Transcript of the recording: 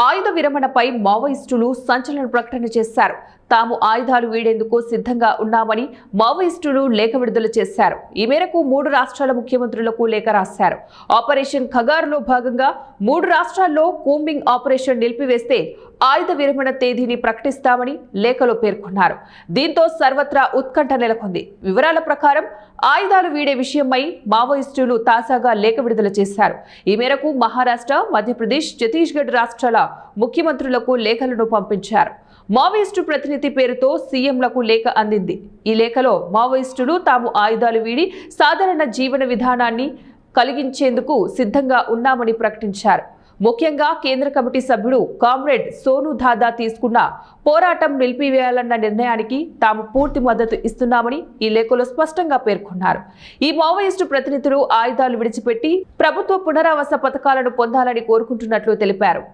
ఆయుధ విరమణపై మావోయిస్టులు సంచలన ప్రకటన చేశారు. తాము ఆయుధాలు వీడేందుకు సిద్ధంగా ఉన్నామని మావోయిస్టులు లేఖ విడుదల చేశారు. ఈ మేరకు 3 రాష్ట్రాల ముఖ్యమంత్రులకు లేఖ రాశారు. ఆపరేషన్ ఖగారులో భాగంగా 3 రాష్ట్రాల్లో కూంబింగ్ ఆపరేషన్ నిలిపివేస్తే ఆయుధ విరమణ తేదీని ప్రకటిస్తామని లేఖలో పేర్కొన్నారు. దీంతో సర్వత్రా ఉత్కంఠ నెలకొంది. వివరాల ప్రకారం ఆయుధాలు వీడే విషయమై మావోయిస్టులు తాజాగా లేఖ విడుదల చేశారు. ఈ మేరకు మహారాష్ట్ర, మధ్యప్రదేశ్, ఛత్తీస్గఢ్ రాష్ట్రాల ముఖ్యమంత్రులకు లేఖలను పంపించారు. మావోయిస్టు ప్రతినిధి పేరుతో సీఎంలకు లేఖ అందింది. ఈ లేఖలో మావోయిస్టులు తాము ఆయుధాలు వీడి సాధారణ జీవన విధానాన్ని కలిగించేందుకు సిద్ధంగా ఉన్నామని ప్రకటించారు. ముఖ్యంగా కేంద్ర కమిటీ సభ్యుడు కామ్రేడ్ సోను దాదా తీసుకున్న పోరాటం నిలిపివేయాలన్న నిర్ణయానికి తాము పూర్తి మద్దతు ఇస్తున్నామని ఈ లేఖలో స్పష్టంగా పేర్కొన్నారు. ఈ మావోయిస్టు ప్రతినిధులు ఆయుధాలు విడిచిపెట్టి ప్రభుత్వ పునరావాస పథకాలను పొందాలని కోరుకుంటున్నట్లు తెలిపారు.